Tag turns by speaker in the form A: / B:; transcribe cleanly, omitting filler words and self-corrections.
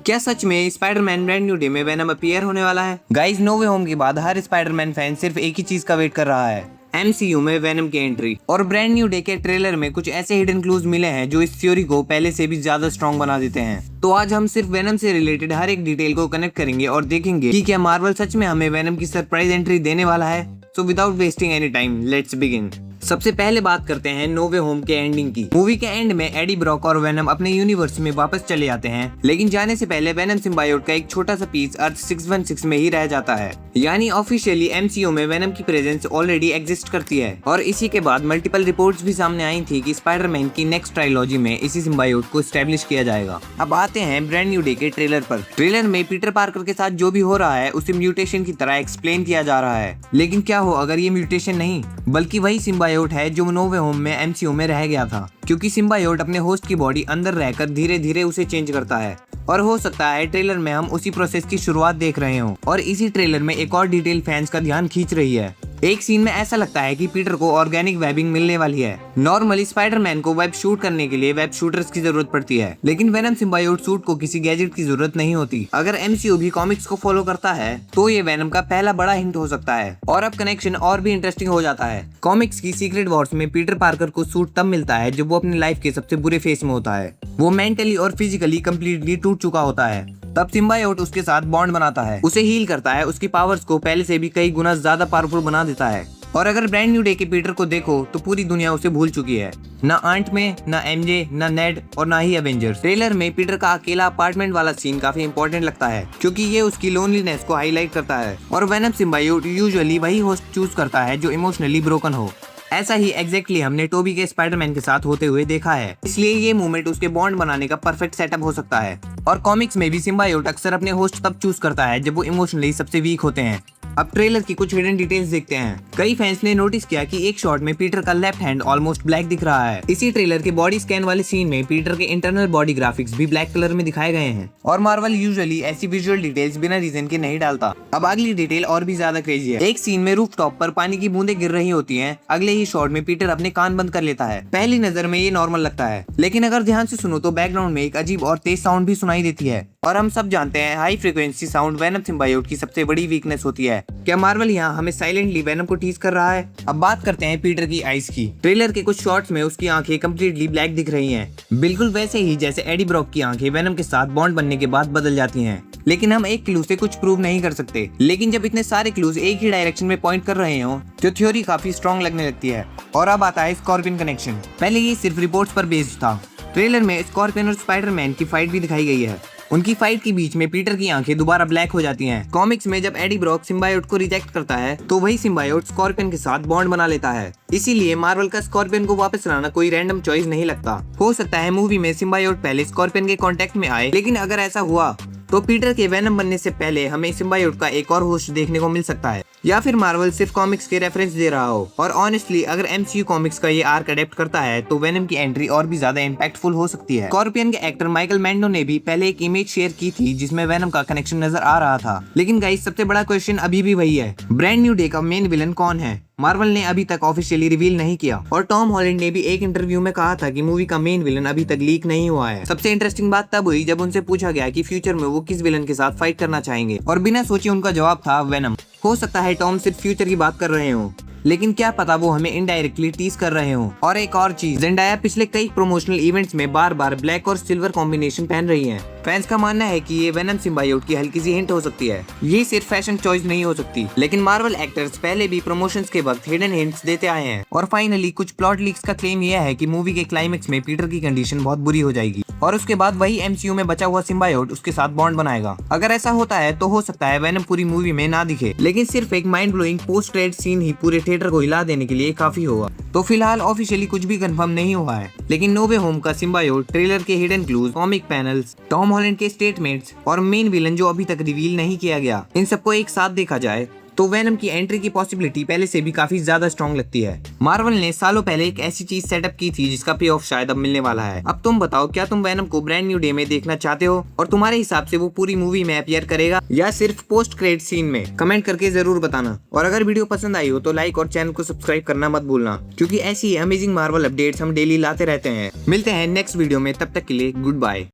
A: क्या सच में Spiderman brand new day में वेनम अपीयर होने वाला है? गाइस, नो वे होम के बाद हर स्पाइडरमैन फैन सिर्फ एक ही चीज का वेट कर रहा है, MCU में वेनम की एंट्री। और ब्रांड न्यू डे के ट्रेलर में कुछ ऐसे हिडन क्लूज मिले हैं जो इस थ्योरी को पहले से भी ज्यादा स्ट्रॉन्ग बना देते हैं। तो आज हम सिर्फ वेनम से रिलेटेड हर एक डिटेल को कनेक्ट करेंगे और देखेंगे कि क्या मार्वल सच में हमें वेनम की सरप्राइज एंट्री देने वाला है। So without wasting any time, let's begin. सबसे पहले बात करते हैं नो वे होम के एंडिंग की। मूवी के एंड में एडी ब्रॉक और वेनम अपने यूनिवर्स में वापस चले जाते हैं, लेकिन जाने से पहले वेनम सिम्बायोट का एक छोटा सा पीस अर्थ 616 में ही रह जाता है। यानी ऑफिशियली MCU में वेनम की प्रेजेंस ऑलरेडी एग्जिस्ट करती है। और इसी के बाद मल्टीपल रिपोर्ट्स भी सामने आई थी कि स्पाइडरमैन की नेक्स्ट ट्रायलॉजी में इसी सिम्बायोट को एस्टेब्लिश किया जाएगा। अब आते हैं ब्रांड न्यू डे के ट्रेलर पर। ट्रेलर में पीटर पार्कर के साथ जो भी हो रहा है उसे म्यूटेशन की तरह एक्सप्लेन किया जा रहा है। लेकिन क्या हो अगर ये म्यूटेशन नहीं बल्कि वही सिम्बायोट है जो नो वे होम में MCU में रह गया था, क्योंकि सिम्बायोट अपने होस्ट की बॉडी अंदर रहकर धीरे धीरे उसे चेंज करता है। और हो सकता है ट्रेलर में हम उसी प्रोसेस की शुरुआत देख रहे हो। और इसी ट्रेलर में एक और डिटेल फैंस का ध्यान खींच रही है। एक सीन में ऐसा लगता है कि पीटर को ऑर्गेनिक वेबिंग मिलने वाली है। नॉर्मली स्पाइडरमैन को वेब शूट करने के लिए वेब शूटर्स की जरूरत पड़ती है, लेकिन वेनम सिम्बायोट सूट को किसी गैजेट की जरूरत नहीं होती। अगर MCU भी कॉमिक्स को फॉलो करता है तो ये वेनम का पहला बड़ा हिंट हो सकता है। और अब कनेक्शन और भी इंटरेस्टिंग हो जाता है। कॉमिक्स की सीक्रेट वॉर्स में पीटर पार्कर को सूट तब मिलता है जब वो अपनी लाइफ के सबसे बुरे फेस में होता है। वो मेंटली और फिजिकली कम्प्लीटली टूट चुका होता है। तब सिम्बायोट उसके साथ बॉन्ड बनाता है, उसे हील करता है, उसकी पावर्स को पहले से भी कई गुना ज्यादा पावरफुल बना देता है। और अगर ब्रांड न्यू डे के पीटर को देखो तो पूरी दुनिया उसे भूल चुकी है। ना आंट में, ना MJ, ना नेड और ना ही एवेंजर्स। ट्रेलर में पीटर का अकेला अपार्टमेंट वाला सीन काफी इंपॉर्टेंट लगता है, क्योंकि ये उसकी लोनलीनेस को हाईलाइट करता है। और वेनम सिम्बायोट यूजुअली वही होस्ट चूज करता है जो इमोशनली ब्रोकन हो। ऐसा ही एग्जैक्टली हमने टोबी के स्पाइडरमैन के साथ होते हुए देखा है, इसलिए ये मूवमेंट उसके बॉन्ड बनाने का परफेक्ट सेटअप हो सकता है। और कॉमिक्स में भी सिम्बायोट अक्सर अपने होस्ट तब चूज करता है जब वो इमोशनली सबसे वीक होते हैं। अब ट्रेलर की कुछ हिडन डिटेल्स देखते हैं। कई फैंस ने नोटिस किया कि एक शॉट में पीटर का लेफ्ट हैंड ऑलमोस्ट ब्लैक दिख रहा है। इसी ट्रेलर के बॉडी स्कैन वाले सीन में पीटर के इंटरनल बॉडी ग्राफिक्स भी ब्लैक कलर में दिखाए गए हैं। और मार्वल यूजुअली ऐसी विजुअल डिटेल्स बिना रीजन के नहीं डालता। अब अगली डिटेल और भी ज्यादा क्रेजी है। एक सीन में रूफ टॉप पर पानी की बूंदें गिर रही होती हैं। अगले ही शॉट में पीटर अपने कान बंद कर लेता है। पहली नजर में ये नॉर्मल लगता है, लेकिन अगर ध्यान से सुनो तो बैकग्राउंड में एक अजीब और तेज साउंड भी सुनाई देती है। और हम सब जानते हैं high frequency sound venom symbiote की सबसे बड़ी वीकनेस होती है। क्या मार्वल यहाँ हमें साइलेंटली वेनम को टीज कर रहा है? अब बात करते हैं पीटर की आईज की। ट्रेलर के कुछ शॉट्स में उसकी आंखें कम्प्लीटली ब्लैक दिख रही हैं, बिल्कुल वैसे ही जैसे एडी ब्रॉक की आंखें वेनम के साथ बॉन्ड बनने के बाद बदल जाती हैं। लेकिन हम एक क्लू से कुछ प्रूव नहीं कर सकते, लेकिन जब इतने सारे क्लूज एक ही डायरेक्शन में पॉइंट कर रहे हो तो थ्योरी काफी स्ट्रॉन्ग लगने लगती है। और अब आता है स्कॉर्पियन कनेक्शन। पहले ये सिर्फ रिपोर्ट्स पर बेस्ड था। ट्रेलर में स्कॉर्पियन और स्पाइडरमैन की फाइट भी दिखाई गई है। उनकी फाइट के बीच में पीटर की आंखें दोबारा ब्लैक हो जाती हैं। कॉमिक्स में जब एडी ब्रॉक सिम्बायोट को रिजेक्ट करता है तो वही सिम्बायोट स्कॉर्पियन के साथ बॉन्ड बना लेता है। इसीलिए मार्वल का स्कॉर्पियन को वापस लाना कोई रैंडम चॉइस नहीं लगता। हो सकता है मूवी में सिम्बायोट पहले स्कॉर्पियन के कांटेक्ट में आए, लेकिन अगर ऐसा हुआ तो पीटर के वेनम बनने से पहले हमें सिम्बायोट का एक और होस्ट देखने को मिल सकता है। या फिर मार्वल सिर्फ कॉमिक्स के रेफरेंस दे रहा हो। और ऑनेस्टली अगर MCU कॉमिक्स का ये आर्क अडेप्ट करता है तो वेनम की एंट्री और भी ज्यादा इम्पैक्टफुल हो सकती है। स्कॉर्पियन के एक्टर माइकल मैंडो ने भी पहले एक इमेज शेयर की थी जिसमें वेनम का कनेक्शन नजर आ रहा था। लेकिन गाइस, सबसे बड़ा क्वेश्चन अभी भी वही है, ब्रांड न्यू डे का मेन विलन कौन है? मार्वल ने अभी तक ऑफिशियली रिवील नहीं किया। और टॉम हॉलैंड ने भी एक इंटरव्यू में कहा था कि मूवी का मेन विलन अभी तक लीक नहीं हुआ है। सबसे इंटरेस्टिंग बात तब हुई जब उनसे पूछा गया कि फ्यूचर में वो किस विलन के साथ फाइट करना चाहेंगे, और बिना सोचे उनका जवाब था वेनम। हो सकता है टॉम सिर्फ फ्यूचर की बात कर रहे हो, लेकिन क्या पता वो हमें इनडायरेक्टली टीज कर रहे हो। और एक और चीज, ज़ेंडाया पिछले कई प्रमोशनल इवेंट्स में बार बार ब्लैक और सिल्वर कॉम्बिनेशन पहन रही हैं। फैंस का मानना है कि ये वेनम सिम्बायोट की हल्की सी हिंट हो सकती है। ये सिर्फ फैशन चॉइस नहीं हो सकती, लेकिन मार्वल एक्टर्स पहले भी प्रमोशंस के वक्त हिडन हिंट्स देते आए हैं। और फाइनली कुछ प्लॉट लीक्स का क्लेम यह है कि मूवी के क्लाइमेक्स में पीटर की कंडीशन बहुत बुरी हो जाएगी और उसके बाद वही MCU में बचा हुआ सिम्बायोट उसके साथ बॉन्ड बनाएगा। अगर ऐसा होता है तो हो सकता है वेनम पूरी मूवी में ना दिखे, लेकिन सिर्फ एक mind blowing post credit scene ही पूरे थिएटर को हिला देने के लिए काफी होगा। तो फिलहाल ऑफिशियली कुछ भी कंफर्म नहीं हुआ है, लेकिन नो वे होम का सिम्बायोट, ट्रेलर के hidden clues, comic panels, Tom Holland के स्टेटमेंट्स और मेन विलन जो अभी तक रिवील नहीं किया गया, इन सबको एक साथ देखा जाए तो वेनम की एंट्री की पॉसिबिलिटी पहले से भी काफी ज्यादा स्ट्रॉन्ग लगती है। मार्वल ने सालों पहले एक ऐसी चीज सेटअप की थी जिसका पे ऑफ शायद अब मिलने वाला है। अब तुम बताओ, क्या तुम वेनम को ब्रांड न्यू डे में देखना चाहते हो? और तुम्हारे हिसाब से वो पूरी मूवी में अपीयर करेगा या सिर्फ पोस्ट क्रेडिट सीन में? कमेंट करके जरूर बताना। और अगर वीडियो पसंद आई हो तो लाइक और चैनल को सब्सक्राइब करना मत भूलना, क्योंकि ऐसी अमेजिंग मार्वल अपडेट्स हम डेली लाते रहते हैं। मिलते हैं नेक्स्ट वीडियो में, तब तक के लिए गुड बाय।